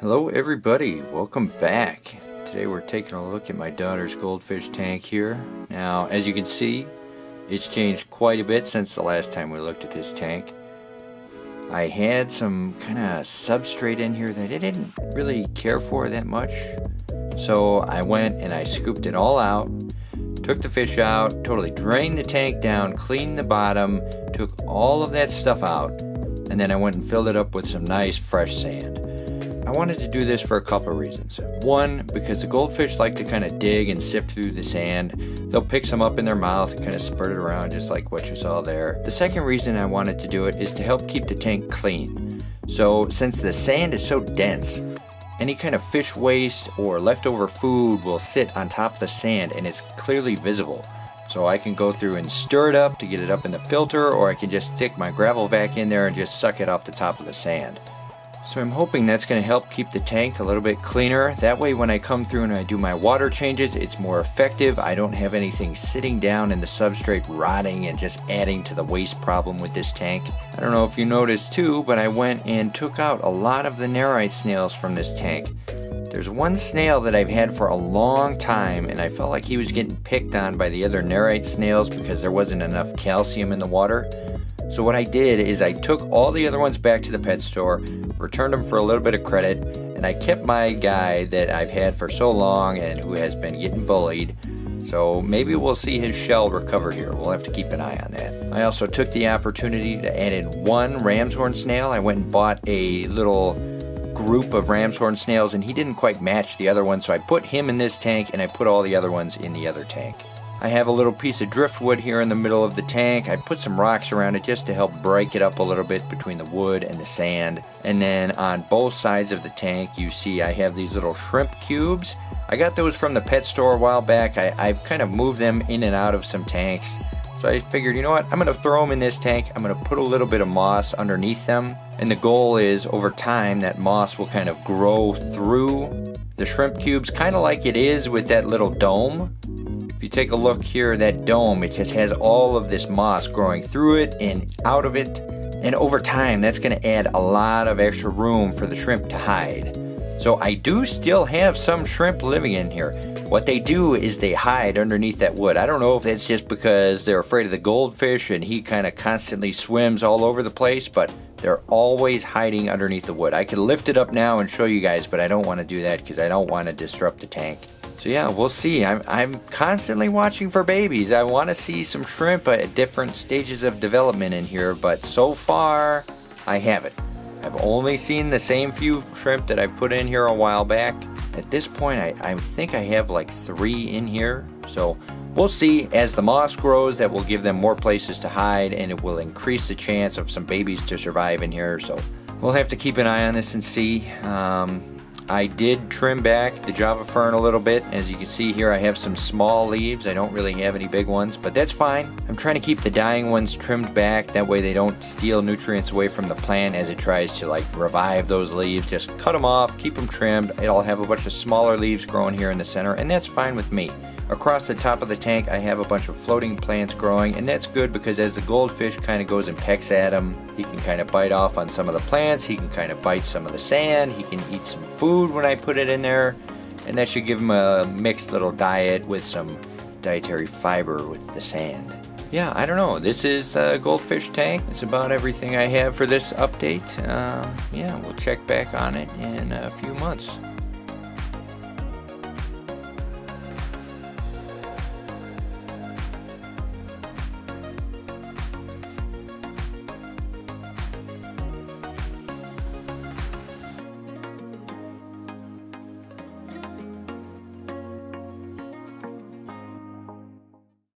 Hello everybody, welcome back. Today we're taking a look at my daughter's goldfish tank here. Now as you can see, it's changed quite a bit since the last time we looked at this tank. I had some kind of substrate in here that I didn't really care for that much. So I went and I scooped it all out, took the fish out, totally drained the tank down, cleaned the bottom, took all of that stuff out, and then I went and filled it up with some nice fresh sand. I wanted to do this for a couple of reasons. One, because the goldfish like to kind of dig and sift through the sand. They'll pick some up in their mouth and kind of spurt it around just like what you saw there. The second reason I wanted to do it is to help keep the tank clean. So since the sand is so dense, any kind of fish waste or leftover food will sit on top of the sand and it's clearly visible. So I can go through and stir it up to get it up in the filter, or I can just stick my gravel vac in there and just suck it off the top of the sand. So I'm hoping that's going to help keep the tank a little bit cleaner. That way when I come through and I do my water changes, it's more effective. I don't have anything sitting down in the substrate rotting and just adding to the waste problem with this tank. I don't know if you noticed too, but I went and took out a lot of the nerite snails from this tank. There's one snail that I've had for a long time, and I felt like he was getting picked on by the other nerite snails because there wasn't enough calcium in the water. So what I did is I took all the other ones back to the pet store, returned them for a little bit of credit, and I kept my guy that I've had for so long and who has been getting bullied. So maybe we'll see his shell recover here. We'll have to keep an eye on that. I also took the opportunity to add in one ramshorn snail. I went and bought a little group of ramshorn snails and he didn't quite match the other one, so I put him in this tank and I put all the other ones in the other tank. I have a little piece of driftwood here in the middle of the tank. I put some rocks around it just to help break it up a little bit between the wood and the sand. And then on both sides of the tank, you see I have these little shrimp cubes. I got those from the pet store a while back. I've kind of moved them in and out of some tanks. So I figured, you know what, I'm going to throw them in this tank. I'm going to put a little bit of moss underneath them. And the goal is over time that moss will kind of grow through the shrimp cubes, kind of like it is with that little dome. If you take a look here, that dome, it just has all of this moss growing through it and out of it. And over time, that's going to add a lot of extra room for the shrimp to hide. So I do still have some shrimp living in here. What they do is they hide underneath that wood. I don't know if that's just because they're afraid of the goldfish and he kind of constantly swims all over the place, but they're always hiding underneath the wood. I could lift it up now and show you guys, but I don't want to do that because I don't want to disrupt the tank. So yeah, we'll see. I'm constantly watching for babies. I want to see some shrimp at different stages of development in here, but so far I haven't. I've only seen the same few shrimp that I put in here a while back. At this point, I think I have like 3 in here. So we'll see. As the moss grows, that will give them more places to hide, and it will increase the chance of some babies to survive in here. So we'll have to keep an eye on this and see. I did trim back the Java fern a little bit. As you can see here, I have some small leaves. I don't really have any big ones, but that's fine. I'm trying to keep the dying ones trimmed back. That way they don't steal nutrients away from the plant as it tries to like revive those leaves. Just cut them off, keep them trimmed. It'll have a bunch of smaller leaves growing here in the center, and that's fine with me. Across the top of the tank, I have a bunch of floating plants growing, and that's good because as the goldfish kind of goes and pecks at them, he can kind of bite off on some of the plants, he can kind of bite some of the sand, he can eat some food when I put it in there, and that should give him a mixed little diet with some dietary fiber with the sand. Yeah, I don't know. This is the goldfish tank. That's about everything I have for this update. Yeah, we'll check back on it in a few months.